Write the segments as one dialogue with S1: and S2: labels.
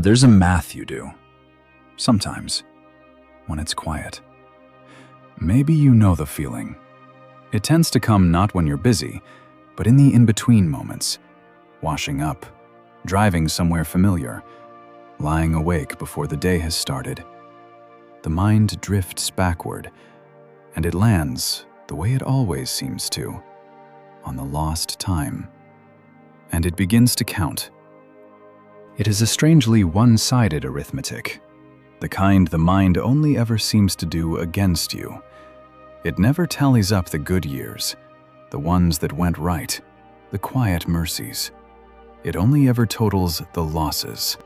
S1: There's a math you do, sometimes, when it's quiet. Maybe you know the feeling. It tends to come not when you're busy, but in the in-between moments. Washing up, driving somewhere familiar, lying awake before the day has started. The mind drifts backward, and it lands, the way it always seems to, on the lost time. And it begins to count. It is a strangely one-sided arithmetic, the kind the mind only ever seems to do against you. It never tallies up the good years, the ones that went right, the quiet mercies. It only ever totals the losses.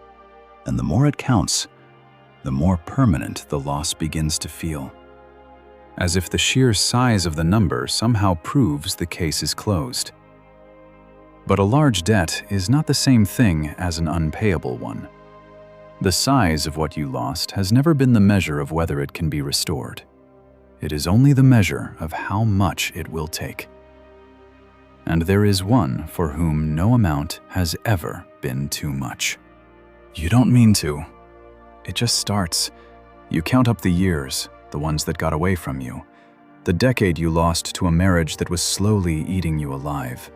S1: And the more it counts, the more permanent the loss begins to feel. As if the sheer size of the number somehow proves the case is closed. But a large debt is not the same thing as an unpayable one. The size of what you lost has never been the measure of whether it can be restored. It is only the measure of how much it will take. And there is one for whom no amount has ever been too much. You don't mean to. It just starts. You count up the years, the ones that got away from you, the decade you lost to a marriage that was slowly eating you alive,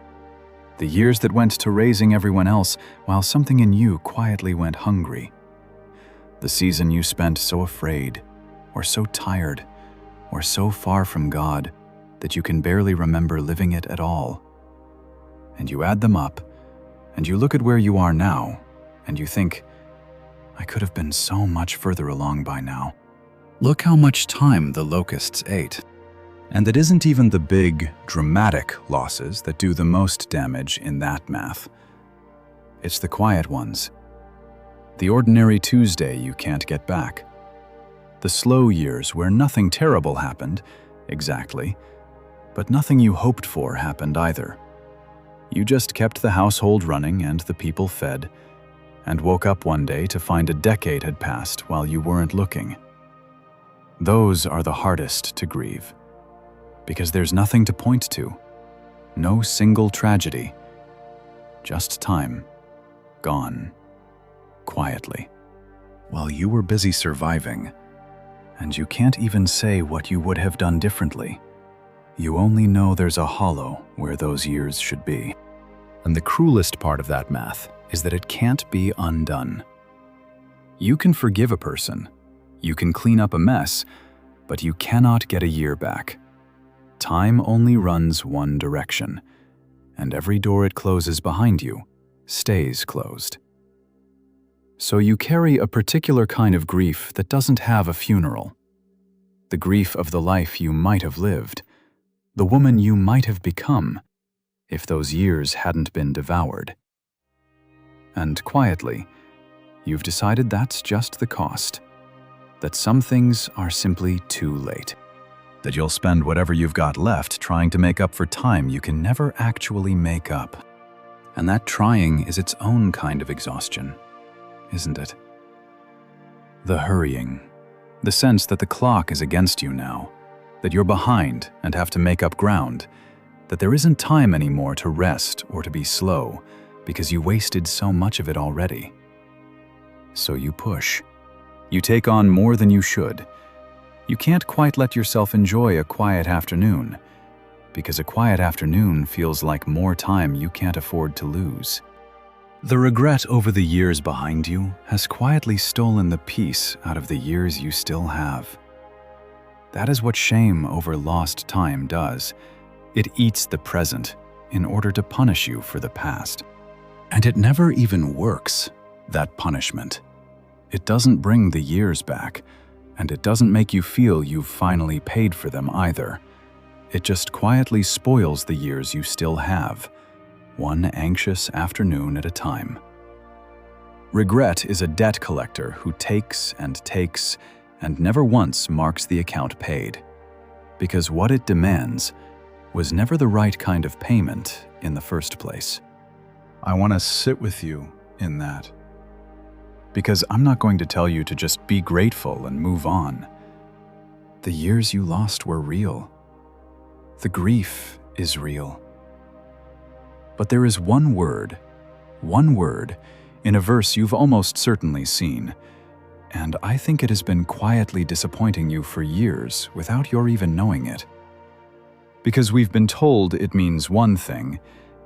S1: the years that went to raising everyone else while something in you quietly went hungry, the season you spent so afraid, or so tired, or so far from God that you can barely remember living it at all. And you add them up, and you look at where you are now, and you think, I could have been so much further along by now. Look how much time the locusts ate. And it isn't even the big, dramatic losses that do the most damage in that math. It's the quiet ones. The ordinary Tuesday you can't get back. The slow years where nothing terrible happened, exactly, but nothing you hoped for happened either. You just kept the household running and the people fed, and woke up one day to find a decade had passed while you weren't looking. Those are the hardest to grieve, because there's nothing to point to, no single tragedy, just time, gone, quietly, while you were busy surviving, and you can't even say what you would have done differently. You only know there's a hollow where those years should be. And the cruelest part of that math is that it can't be undone. You can forgive a person, you can clean up a mess, but you cannot get a year back. Time only runs one direction, and every door it closes behind you stays closed. So you carry a particular kind of grief that doesn't have a funeral. The grief of the life you might have lived, the woman you might have become, if those years hadn't been devoured. And quietly, you've decided that's just the cost, that some things are simply too late, that you'll spend whatever you've got left trying to make up for time you can never actually make up. And that trying is its own kind of exhaustion, isn't it? The hurrying, the sense that the clock is against you now, that you're behind and have to make up ground, that there isn't time anymore to rest or to be slow because you wasted so much of it already. So you push. You take on more than you should. You can't quite let yourself enjoy a quiet afternoon, because a quiet afternoon feels like more time you can't afford to lose. The regret over the years behind you has quietly stolen the peace out of the years you still have. That is what shame over lost time does. It eats the present in order to punish you for the past. And it never even works, that punishment. It doesn't bring the years back, and it doesn't make you feel you've finally paid for them either. It just quietly spoils the years you still have, one anxious afternoon at a time. Regret is a debt collector who takes and never once marks the account paid, because what it demands was never the right kind of payment in the first place. I want to sit with you in that, because I'm not going to tell you to just be grateful and move on. The years you lost were real. The grief is real. But there is one word in a verse you've almost certainly seen, and I think it has been quietly disappointing you for years without your even knowing it. Because we've been told it means one thing,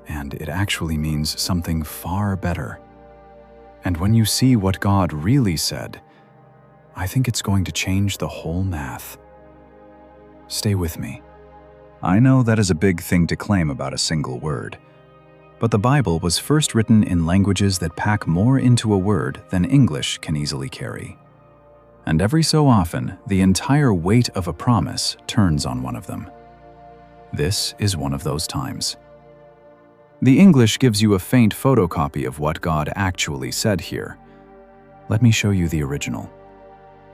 S1: and it actually means something far better. And when you see what God really said, I think it's going to change the whole math. Stay with me. I know that is a big thing to claim about a single word, but the Bible was first written in languages that pack more into a word than English can easily carry. And every so often, the entire weight of a promise turns on one of them. This is one of those times. The English gives you a faint photocopy of what God actually said here. Let me show you the original.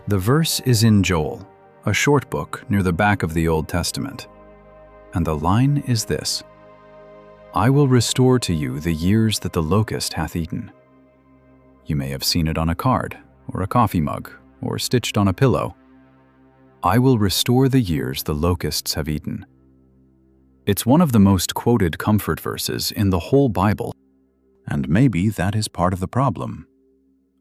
S1: The verse is in Joel, a short book near the back of the Old Testament. And the line is this: I will restore to you the years that the locust hath eaten. You may have seen it on a card, or a coffee mug, or stitched on a pillow. I will restore the years the locusts have eaten. It's one of the most quoted comfort verses in the whole Bible, and maybe that is part of the problem.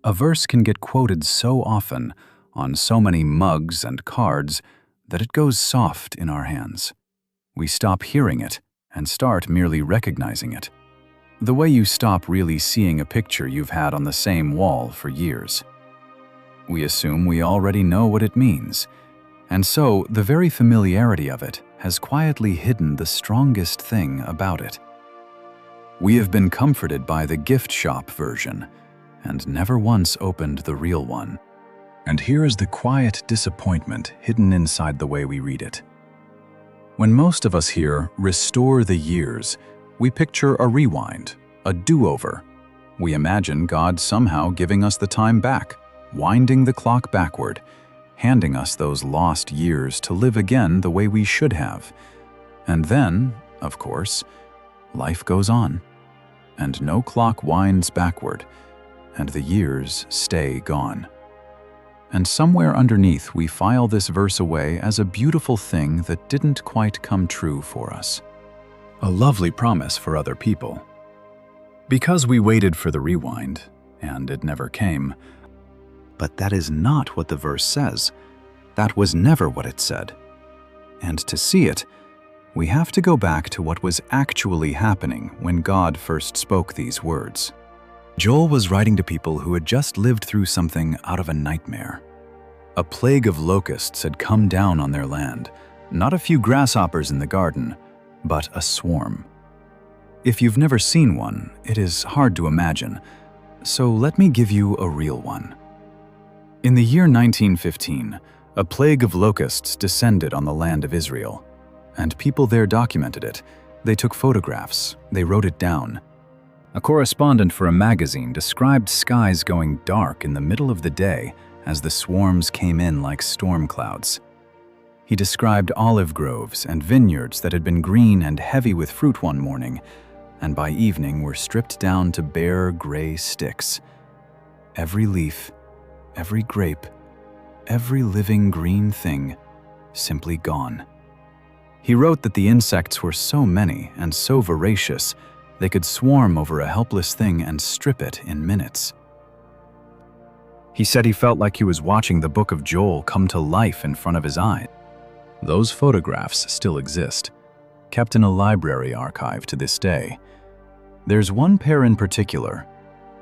S1: A verse can get quoted so often on so many mugs and cards that it goes soft in our hands. We stop hearing it and start merely recognizing it. The way you stop really seeing a picture you've had on the same wall for years. We assume we already know what it means, and so the very familiarity of it has quietly hidden the strongest thing about it. We have been comforted by the gift shop version and never once opened the real one. And here is the quiet disappointment hidden inside the way we read it. When most of us hear "restore the years," we picture a rewind, a do-over. We imagine God somehow giving us the time back, winding the clock backward, handing us those lost years to live again the way we should have. And then, of course, life goes on, and no clock winds backward, and the years stay gone. And somewhere underneath we file this verse away as a beautiful thing that didn't quite come true for us. A lovely promise for other people. Because we waited for the rewind, and it never came. But that is not what the verse says. That was never what it said. And to see it, we have to go back to what was actually happening when God first spoke these words. Joel was writing to people who had just lived through something out of a nightmare. A plague of locusts had come down on their land, not a few grasshoppers in the garden, but a swarm. If you've never seen one, it is hard to imagine, so let me give you a real one. In the year 1915, a plague of locusts descended on the land of Israel, and people there documented it. They took photographs, they wrote it down. A correspondent for a magazine described skies going dark in the middle of the day as the swarms came in like storm clouds. He described olive groves and vineyards that had been green and heavy with fruit one morning, and by evening were stripped down to bare gray sticks. Every leaf, every grape, every living green thing simply gone. He wrote that the insects were so many and so voracious they could swarm over a helpless thing and strip it in minutes. He said he felt like he was watching the book of Joel come to life in front of his eyes. Those photographs still exist, kept in a library archive to this day. There's one pair in particular,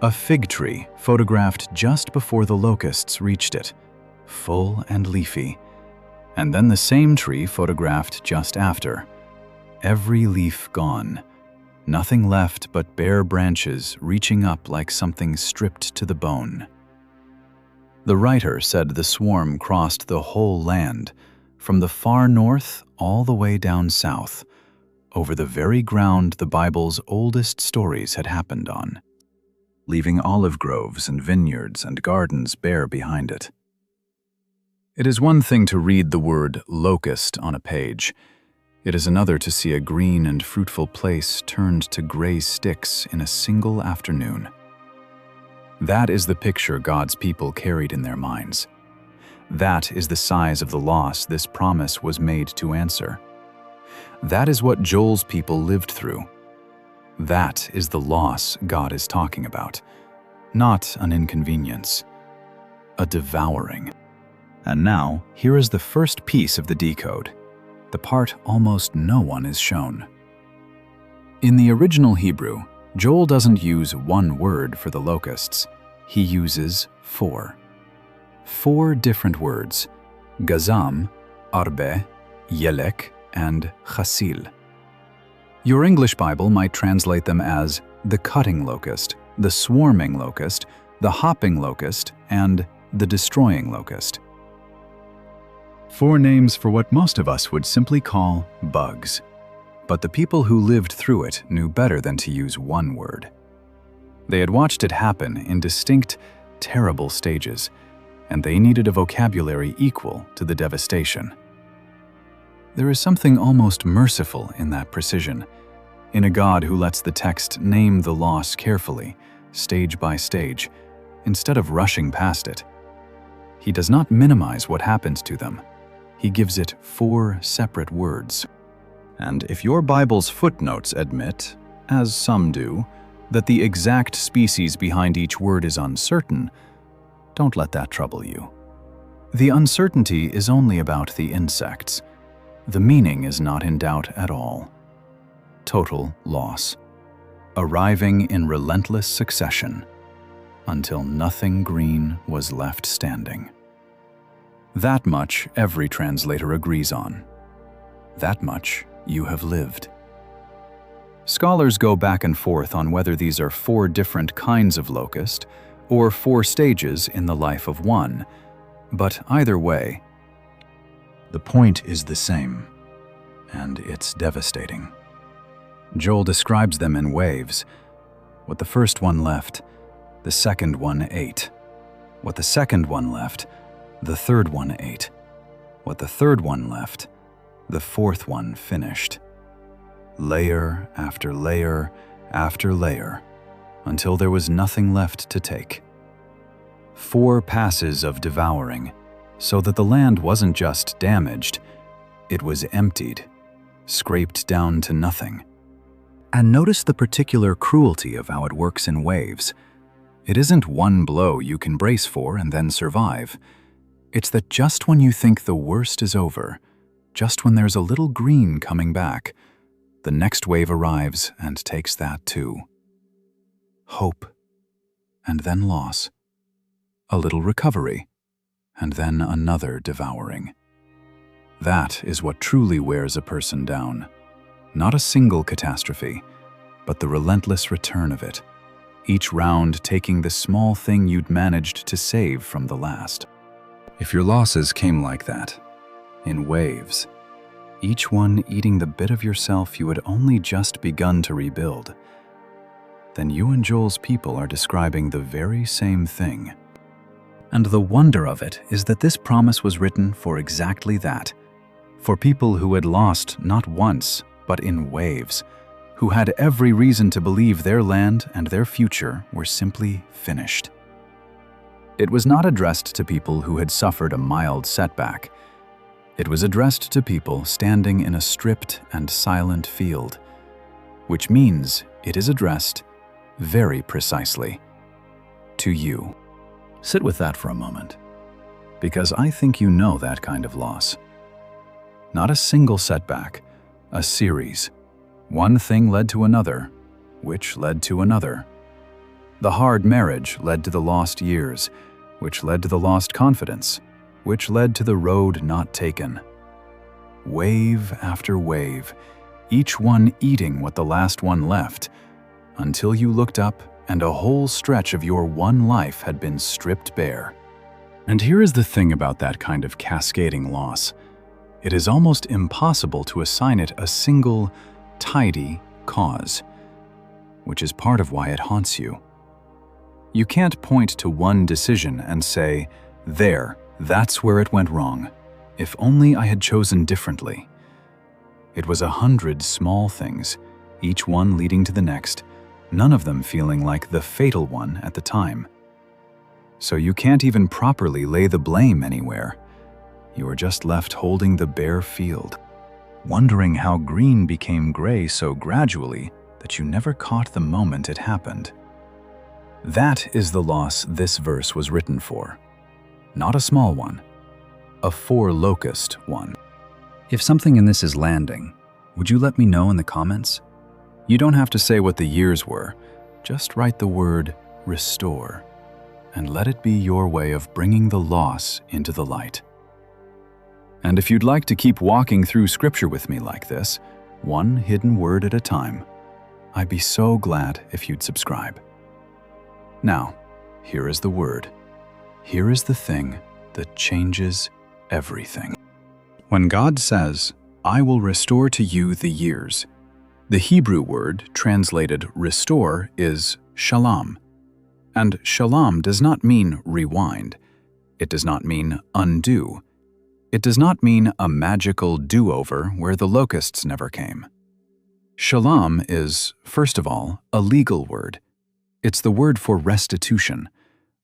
S1: a fig tree photographed just before the locusts reached it, full and leafy, and then the same tree photographed just after. Every leaf gone. Nothing left but bare branches reaching up like something stripped to the bone. The writer said the swarm crossed the whole land, from the far north all the way down south, over the very ground the Bible's oldest stories had happened on, leaving olive groves and vineyards and gardens bare behind it. It is one thing to read the word locust on a page. It is another to see a green and fruitful place turned to gray sticks in a single afternoon. That is the picture God's people carried in their minds. That is the size of the loss this promise was made to answer. That is what Joel's people lived through. That is the loss God is talking about. not an inconvenience, a devouring. And now, here is the first piece of the decode, the part almost no one is shown. In the original Hebrew, Joel doesn't use one word for the locusts. He uses four. Four different words: gazam, arbe, yelek, and chasil. Your English Bible might translate them as the cutting locust, the swarming locust, the hopping locust, and the destroying locust. Four names for what most of us would simply call bugs. But the people who lived through it knew better than to use one word. They had watched it happen in distinct, terrible stages, and they needed a vocabulary equal to the devastation. There is something almost merciful in that precision, in a God who lets the text name the loss carefully, stage by stage, instead of rushing past it. He does not minimize what happens to them. He gives it four separate words. And if your Bible's footnotes admit, as some do, that the exact species behind each word is uncertain, don't let that trouble you. The uncertainty is only about the insects. The meaning is not in doubt at all. Total loss, arriving in relentless succession, until nothing green was left standing. That much every translator agrees on. That much you have lived. Scholars go back and forth on whether these are four different kinds of locust or four stages in the life of one, but either way, the point is the same, and it's devastating. Joel describes them in waves. What the first one left, the second one ate. What the second one left, the third one ate. What the third one left, the fourth one finished. Layer after layer after layer, until there was nothing left to take. 4 passes of devouring, so that the land wasn't just damaged, it was emptied, scraped down to nothing. And notice the particular cruelty of how it works in waves. It isn't one blow you can brace for and then survive. It's that just when you think the worst is over, just when there's a little green coming back, the next wave arrives and takes that too. Hope, and then loss. A little recovery, and then another devouring. That is what truly wears a person down. Not a single catastrophe, but the relentless return of it, each round taking the small thing you'd managed to save from the last. If your losses came like that, in waves, each one eating the bit of yourself you had only just begun to rebuild, then you and Joel's people are describing the very same thing. And the wonder of it is that this promise was written for exactly that, for people who had lost not once, but in waves, who had every reason to believe their land and their future were simply finished. It was not addressed to people who had suffered a mild setback. It was addressed to people standing in a stripped and silent field, which means it is addressed very precisely to you. Sit with that for a moment, because I think you know that kind of loss. Not a single setback, a series. One thing led to another, which led to another. The hard marriage led to the lost years, which led to the lost confidence, which led to the road not taken. Wave after wave, each one eating what the last one left, until you looked up and a whole stretch of your one life had been stripped bare. And here is the thing about that kind of cascading loss. It is almost impossible to assign it a single, tidy cause, which is part of why it haunts you. You can't point to one decision and say, "There, that's where it went wrong. If only I had chosen differently." It was 100 small things, each one leading to the next, none of them feeling like the fatal one at the time. So you can't even properly lay the blame anywhere. You are just left holding the bare field, wondering how green became gray so gradually that you never caught the moment it happened. That is the loss this verse was written for. Not a small one, a 4-locust one. If something in this is landing, would you let me know in the comments? You don't have to say what the years were, just write the word restore, and let it be your way of bringing the loss into the light. And if you'd like to keep walking through Scripture with me like this, one hidden word at a time, I'd be so glad if you'd subscribe. Now, here is the word. Here is the thing that changes everything. When God says, "I will restore to you the years," the Hebrew word translated restore is shalam. And shalom does not mean rewind. It does not mean undo. It does not mean a magical do-over where the locusts never came. Shalom is, first of all, a legal word. It's the word for restitution,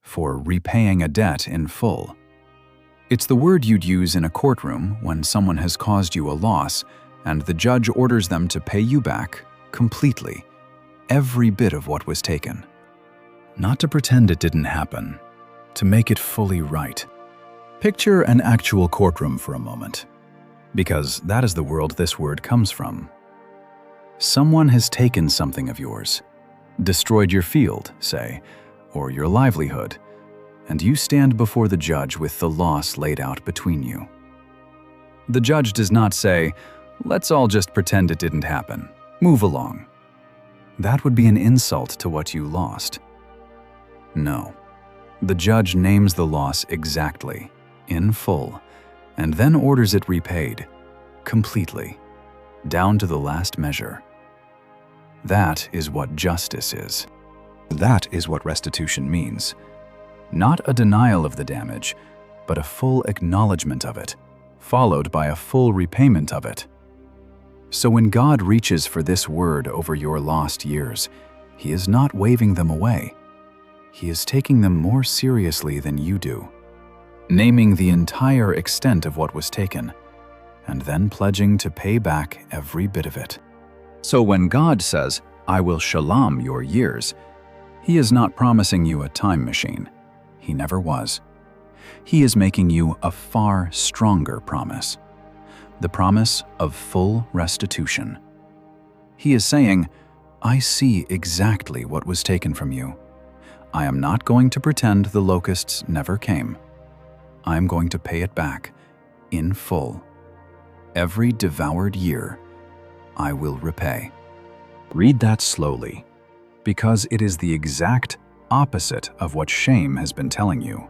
S1: for repaying a debt in full. It's the word you'd use in a courtroom when someone has caused you a loss and the judge orders them to pay you back completely, every bit of what was taken. Not to pretend it didn't happen, to make it fully right. Picture an actual courtroom for a moment, because that is the world this word comes from. Someone has taken something of yours, destroyed your field, say, or your livelihood, and you stand before the judge with the loss laid out between you. The judge does not say, "Let's all just pretend it didn't happen. Move along." That would be an insult to what you lost. No. The judge names the loss exactly, in full, and then orders it repaid, completely, down to the last measure. That is what justice is. That is what restitution means. Not a denial of the damage, but a full acknowledgement of it, followed by a full repayment of it. So when God reaches for this word over your lost years, He is not waving them away. He is taking them more seriously than you do, naming the entire extent of what was taken, and then pledging to pay back every bit of it. So when God says, "I will shalom your years," He is not promising you a time machine. He never was. He is making you a far stronger promise, the promise of full restitution. He is saying, "I see exactly what was taken from you. I am not going to pretend the locusts never came. I am going to pay it back in full. Every devoured year, I will repay." Read that slowly, because it is the exact opposite of what shame has been telling you.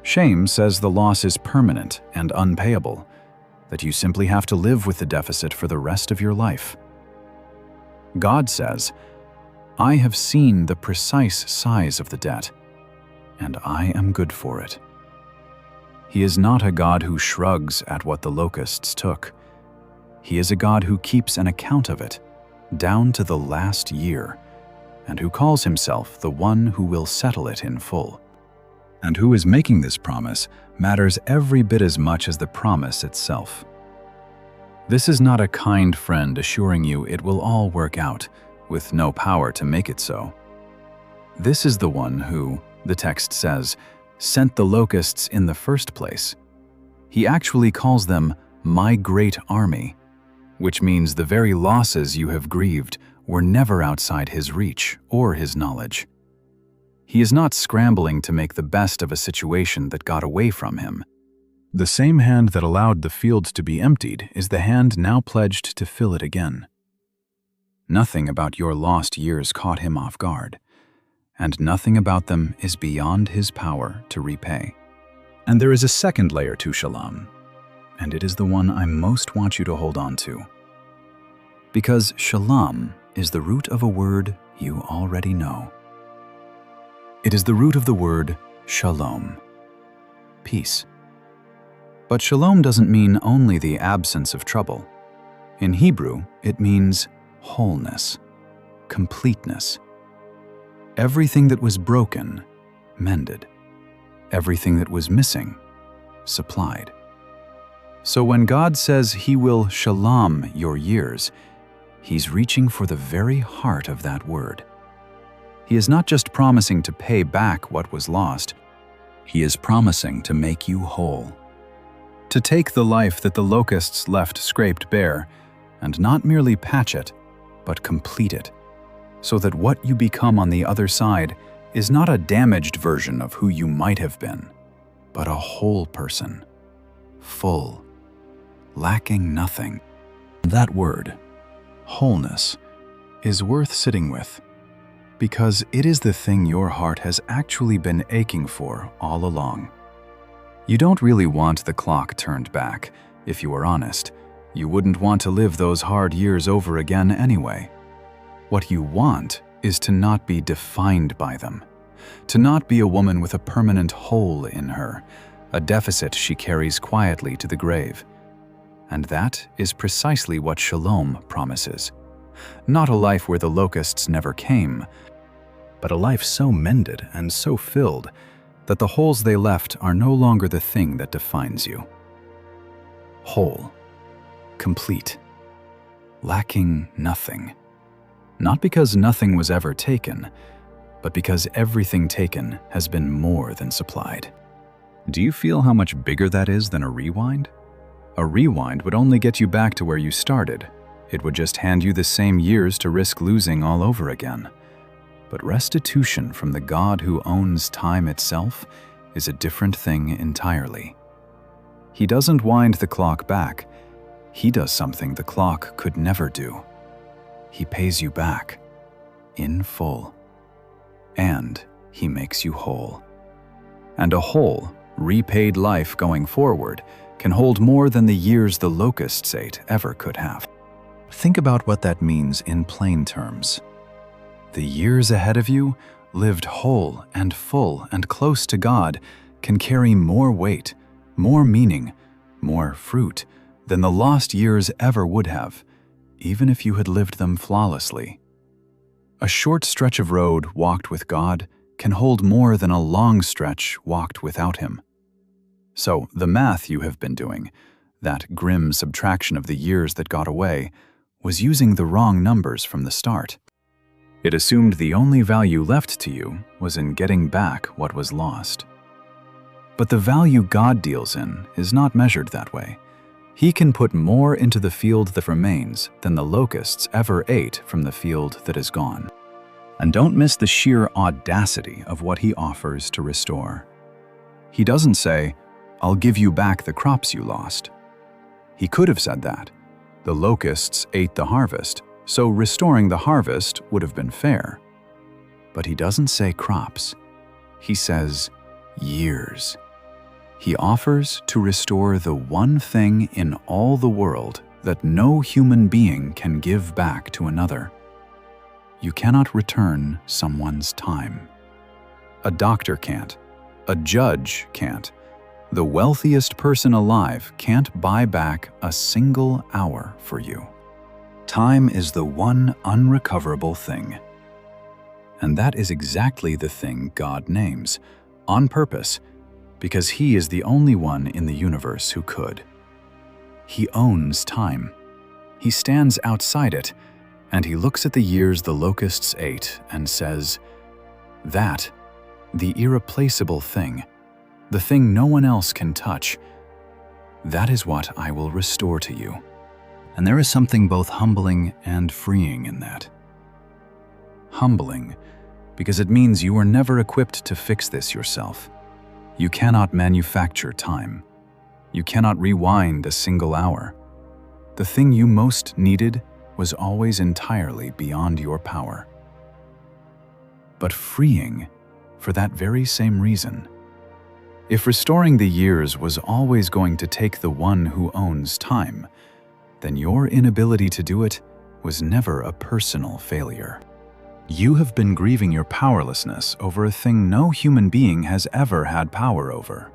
S1: Shame says the loss is permanent and unpayable, that you simply have to live with the deficit for the rest of your life. God says, "I have seen the precise size of the debt, and I am good for it." He is not a God who shrugs at what the locusts took. He is a God who keeps an account of it, down to the last year, and who calls Himself the one who will settle it in full. And who is making this promise matters every bit as much as the promise itself. This is not a kind friend assuring you it will all work out, with no power to make it so. This is the one who, the text says, sent the locusts in the first place. He actually calls them "my great army," which means the very losses you have grieved were never outside His reach or His knowledge. He is not scrambling to make the best of a situation that got away from Him. The same hand that allowed the fields to be emptied is the hand now pledged to fill it again. Nothing about your lost years caught Him off guard, and nothing about them is beyond His power to repay. And there is a second layer to shalom, and it is the one I most want you to hold on to. Because shalom is the root of a word you already know. It is the root of the word shalom, peace. But shalom doesn't mean only the absence of trouble. In Hebrew, it means wholeness, completeness. Everything that was broken, mended. Everything that was missing, supplied. So when God says He will shalom your years, He's reaching for the very heart of that word. He is not just promising to pay back what was lost, He is promising to make you whole. To take the life that the locusts left scraped bare, and not merely patch it, but complete it, so that what you become on the other side is not a damaged version of who you might have been, but a whole person, full, lacking nothing. That word, wholeness, is worth sitting with, because it is the thing your heart has actually been aching for all along. You don't really want the clock turned back. If you were honest, you wouldn't want to live those hard years over again anyway. What you want is to not be defined by them, to not be a woman with a permanent hole in her, a deficit she carries quietly to the grave. And that is precisely what shalom promises. Not a life where the locusts never came, but a life so mended and so filled that the holes they left are no longer the thing that defines you. Whole, complete, lacking nothing. Not because nothing was ever taken, but because everything taken has been more than supplied. Do you feel how much bigger that is than a rewind? A rewind would only get you back to where you started. It would just hand you the same years to risk losing all over again. But restitution from the God who owns time itself is a different thing entirely. He doesn't wind the clock back. He does something the clock could never do. He pays you back, in full. And He makes you whole. And a whole, repaid life going forward can hold more than the years the locusts ate ever could have. Think about what that means in plain terms. The years ahead of you, lived whole and full and close to God, can carry more weight, more meaning, more fruit than the lost years ever would have, even if you had lived them flawlessly. A short stretch of road walked with God can hold more than a long stretch walked without Him. So the math you have been doing, that grim subtraction of the years that got away, was using the wrong numbers from the start. It assumed the only value left to you was in getting back what was lost. But the value God deals in is not measured that way. He can put more into the field that remains than the locusts ever ate from the field that is gone. And don't miss the sheer audacity of what He offers to restore. He doesn't say, "I'll give you back the crops you lost." He could have said that. The locusts ate the harvest, so restoring the harvest would have been fair. But He doesn't say crops. He says years. He offers to restore the one thing in all the world that no human being can give back to another. You cannot return someone's time. A doctor can't. A judge can't. The wealthiest person alive can't buy back a single hour for you. Time is the one unrecoverable thing. And that is exactly the thing God names, on purpose, because He is the only one in the universe who could. He owns time. He stands outside it, and He looks at the years the locusts ate and says, "That, the irreplaceable thing, the thing no one else can touch, that is what I will restore to you." And there is something both humbling and freeing in that. Humbling, because it means you were never equipped to fix this yourself. You cannot manufacture time. You cannot rewind a single hour. The thing you most needed was always entirely beyond your power. But freeing for that very same reason. If restoring the years was always going to take the one who owns time, then your inability to do it was never a personal failure. You have been grieving your powerlessness over a thing no human being has ever had power over.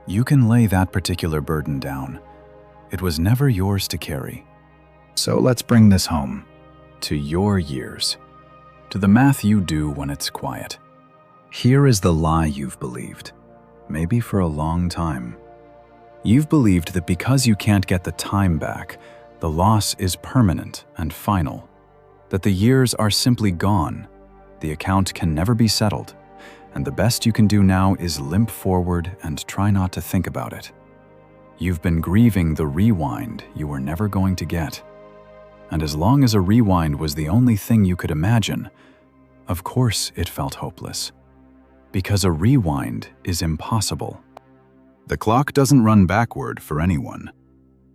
S1: You can lay that particular burden down. It was never yours to carry. So let's bring this home, to your years, to the math you do when it's quiet. Here is the lie you've believed, maybe for a long time. You've believed that because you can't get the time back, the loss is permanent and final, that the years are simply gone, The account can never be settled, and the best you can do now is limp forward and try not to think about it. You've been grieving the rewind you were never going to get. And as long as a rewind was the only thing you could imagine, of course it felt hopeless. Because a rewind is impossible. The clock doesn't run backward for anyone.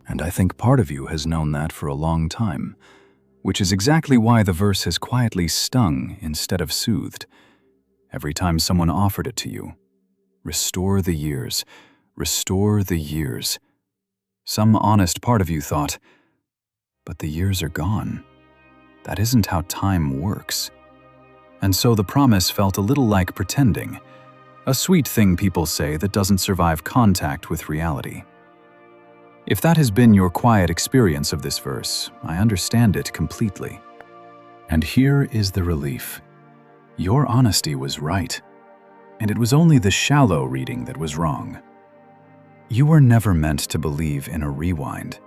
S1: And I think part of you has known that for a long time, which is exactly why the verse has quietly stung instead of soothed. Every time someone offered it to you, restore the years, restore the years. Some honest part of you thought, but the years are gone. That isn't how time works. And so the promise felt a little like pretending, a sweet thing people say that doesn't survive contact with reality. If that has been your quiet experience of this verse, I understand it completely. And here is the relief. Your honesty was right, and it was only the shallow reading that was wrong. You were never meant to believe in a rewind.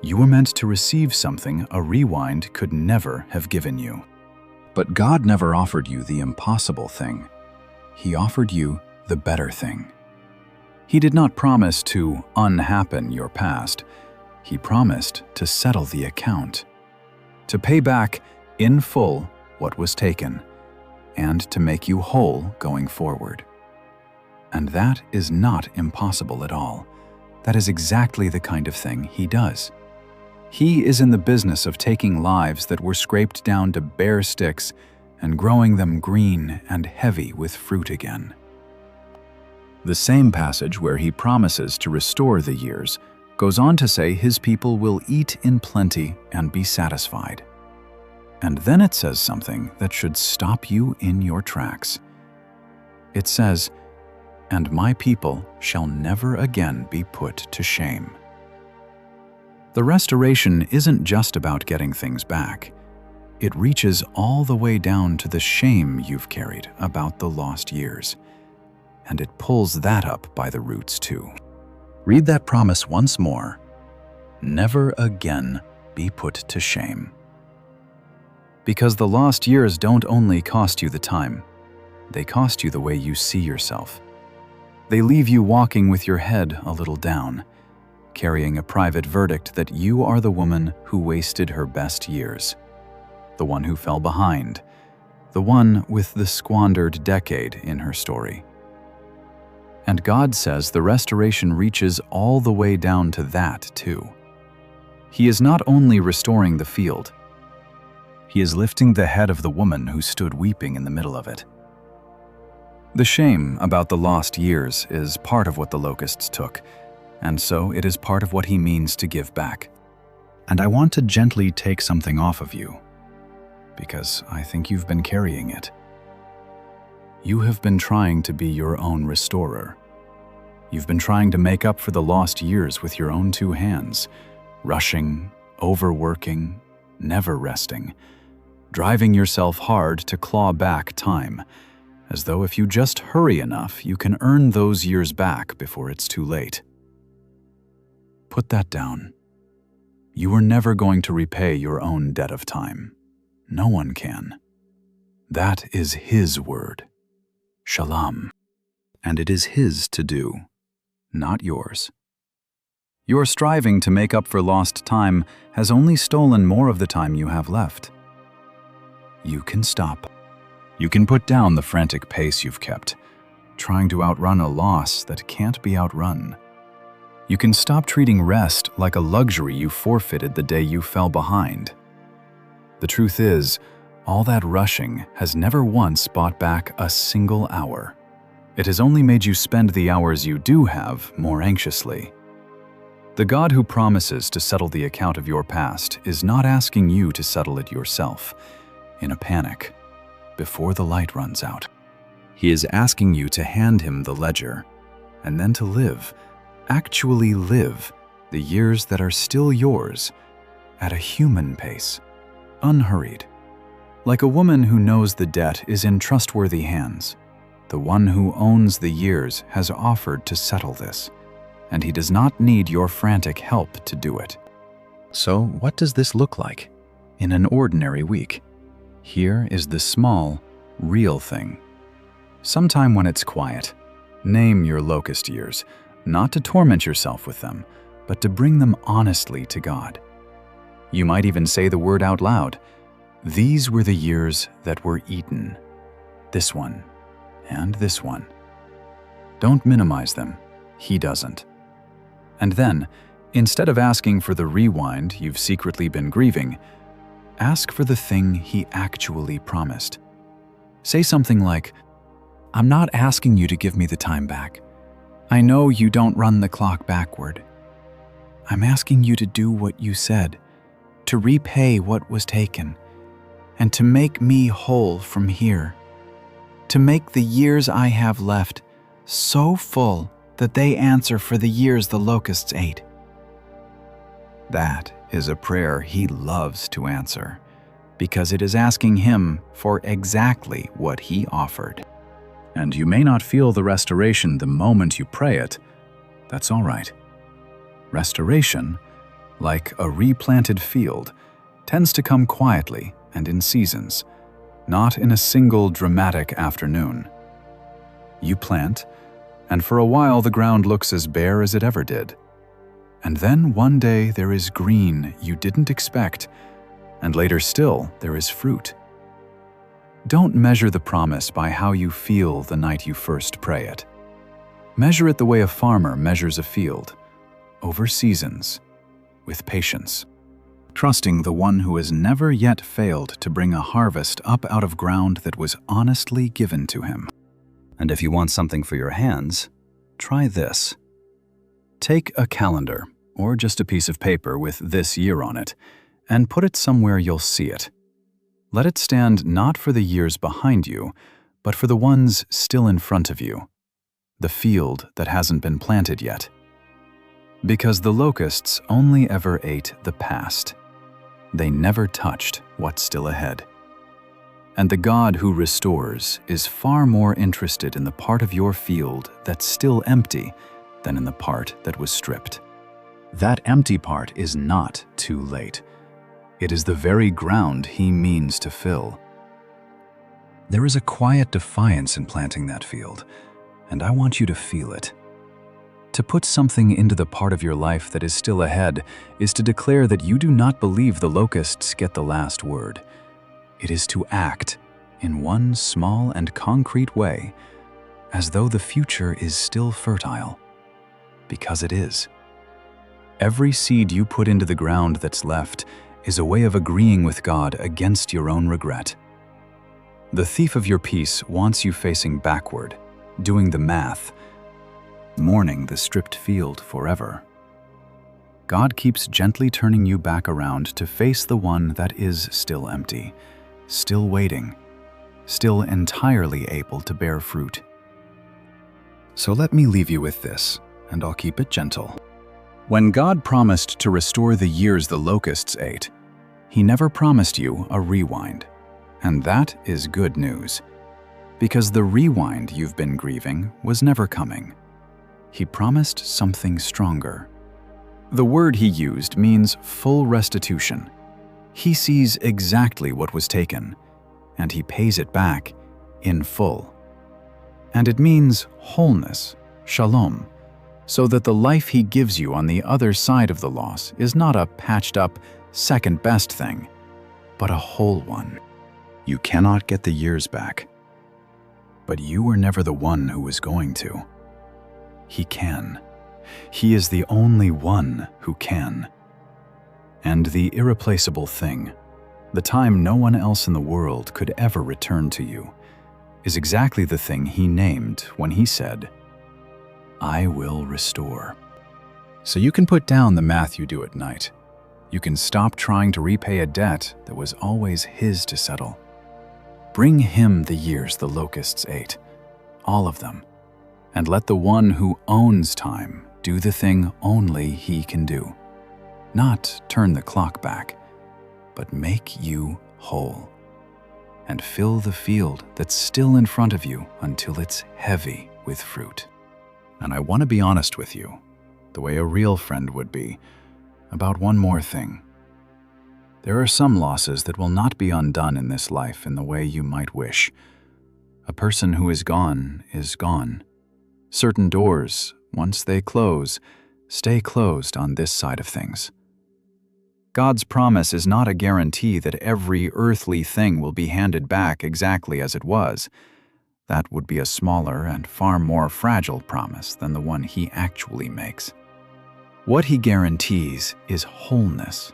S1: You were meant to receive something a rewind could never have given you. But God never offered you the impossible thing. He offered you the better thing. He did not promise to unhappen your past. He promised to settle the account, to pay back in full what was taken, and to make you whole going forward. And that is not impossible at all. That is exactly the kind of thing He does. He is in the business of taking lives that were scraped down to bare sticks and growing them green and heavy with fruit again. The same passage where He promises to restore the years goes on to say His people will eat in plenty and be satisfied. And then it says something that should stop you in your tracks. It says, "And my people shall never again be put to shame." The restoration isn't just about getting things back. It reaches all the way down to the shame you've carried about the lost years. And it pulls that up by the roots too. Read that promise once more. Never again be put to shame. Because the lost years don't only cost you the time, they cost you the way you see yourself. They leave you walking with your head a little down, carrying a private verdict that you are the woman who wasted her best years, the one who fell behind, the one with the squandered decade in her story. And God says the restoration reaches all the way down to that too. He is not only restoring the field, He is lifting the head of the woman who stood weeping in the middle of it. The shame about the lost years is part of what the locusts took, and so it is part of what He means to give back. And I want to gently take something off of you, because I think you've been carrying it. You have been trying to be your own restorer. You've been trying to make up for the lost years with your own two hands, rushing, overworking, never resting, driving yourself hard to claw back time, as though if you just hurry enough, you can earn those years back before it's too late. Put that down. You are never going to repay your own debt of time. No one can. That is His word. Shalom. And it is His to do, not yours. Your striving to make up for lost time has only stolen more of the time you have left. You can stop. You can put down the frantic pace you've kept, trying to outrun a loss that can't be outrun. You can stop treating rest like a luxury you forfeited the day you fell behind. The truth is, all that rushing has never once bought back a single hour. It has only made you spend the hours you do have more anxiously. The God who promises to settle the account of your past is not asking you to settle it yourself, in a panic, before the light runs out. He is asking you to hand Him the ledger, and then to live, actually live, the years that are still yours, at a human pace, unhurried. Like a woman who knows the debt is in trustworthy hands, the one who owns the years has offered to settle this, and He does not need your frantic help to do it. So what does this look like in an ordinary week? Here is the small, real thing. Sometime when it's quiet, name your locust years, not to torment yourself with them, but to bring them honestly to God. You might even say the word out loud. These were the years that were eaten. This one and this one. Don't minimize them. He doesn't. And then, instead of asking for the rewind you've secretly been grieving, ask for the thing he actually promised. Say something like, "I'm not asking you to give me the time back. I know you don't run the clock backward. I'm asking you to do what you said, to repay what was taken, and to make me whole from here, to make the years I have left so full that they answer for the years the locusts ate." That is a prayer he loves to answer, because it is asking him for exactly what he offered. And you may not feel the restoration the moment you pray it. That's all right. Restoration, like a replanted field, tends to come quietly and in seasons, not in a single dramatic afternoon. You plant, and for a while the ground looks as bare as it ever did. And then one day there is green you didn't expect, and later still there is fruit. Don't measure the promise by how you feel the night you first pray it. Measure it the way a farmer measures a field, over seasons, with patience, trusting the one who has never yet failed to bring a harvest up out of ground that was honestly given to him. And if you want something for your hands, try this. Take a calendar, or just a piece of paper with this year on it, and put it somewhere you'll see it. Let it stand not for the years behind you, but for the ones still in front of you, the field that hasn't been planted yet. Because the locusts only ever ate the past. They never touched what's still ahead. And the God who restores is far more interested in the part of your field that's still empty than in the part that was stripped. That empty part is not too late. It is the very ground he means to fill. There is a quiet defiance in planting that field, and I want you to feel it. To put something into the part of your life that is still ahead is to declare that you do not believe the locusts get the last word. It is to act in one small and concrete way, as though the future is still fertile, because it is. Every seed you put into the ground that's left is a way of agreeing with God against your own regret. The thief of your peace wants you facing backward, doing the math, mourning the stripped field forever. God keeps gently turning you back around to face the one that is still empty, still waiting, still entirely able to bear fruit. So let me leave you with this, and I'll keep it gentle. When God promised to restore the years the locusts ate, He never promised you a rewind. And that is good news, because the rewind you've been grieving was never coming. He promised something stronger. The word he used means full restitution. He sees exactly what was taken, and he pays it back in full. And it means wholeness, shalom, so that the life he gives you on the other side of the loss is not a patched-up, second-best thing, but a whole one. You cannot get the years back, but you were never the one who was going to. He can. He is the only one who can. And the irreplaceable thing, the time no one else in the world could ever return to you, is exactly the thing he named when he said, "I will restore." So you can put down the math you do at night. You can stop trying to repay a debt that was always his to settle. Bring him the years the locusts ate, all of them, and let the one who owns time do the thing only he can do. Not turn the clock back, but make you whole. And fill the field that's still in front of you until it's heavy with fruit. And I want to be honest with you, the way a real friend would be, about one more thing. There are some losses that will not be undone in this life in the way you might wish, A person who is gone is gone. Certain doors, once they close, stay closed on this side of things. God's promise is not a guarantee that every earthly thing will be handed back exactly as it was. That would be a smaller and far more fragile promise than the one He actually makes. What He guarantees is wholeness,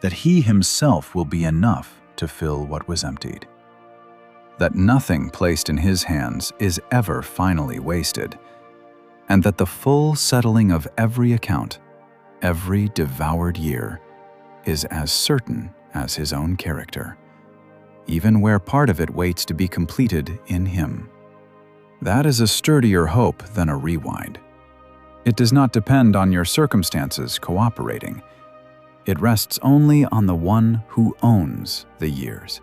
S1: that He Himself will be enough to fill what was emptied, that nothing placed in His hands is ever finally wasted, and that the full settling of every account, every devoured year, is as certain as His own character, even where part of it waits to be completed in Him. That is a sturdier hope than a rewind. It does not depend on your circumstances cooperating. It rests only on the one who owns the years,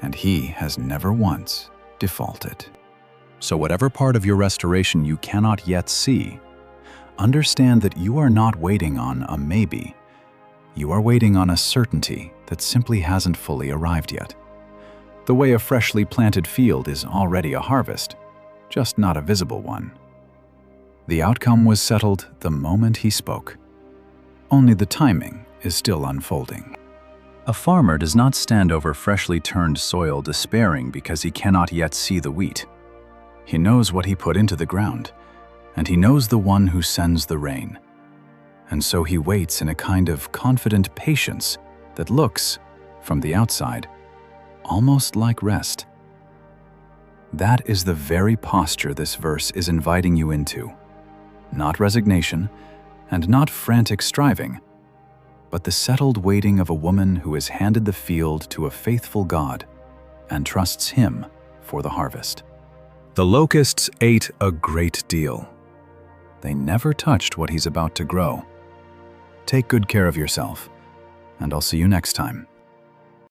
S1: and He has never once defaulted. So whatever part of your restoration you cannot yet see, understand that you are not waiting on a maybe. You are waiting on a certainty that simply hasn't fully arrived yet. The way a freshly planted field is already a harvest, just not a visible one. The outcome was settled the moment He spoke. Only the timing is still unfolding. A farmer does not stand over freshly turned soil despairing because he cannot yet see the wheat. He knows what he put into the ground, and he knows the one who sends the rain. And so he waits in a kind of confident patience that looks, from the outside, almost like rest. That is the very posture this verse is inviting you into. Not resignation, and not frantic striving, but the settled waiting of a woman who has handed the field to a faithful God and trusts Him for the harvest. The locusts ate a great deal. They never touched what He's about to grow. Take good care of yourself, and I'll see you next time.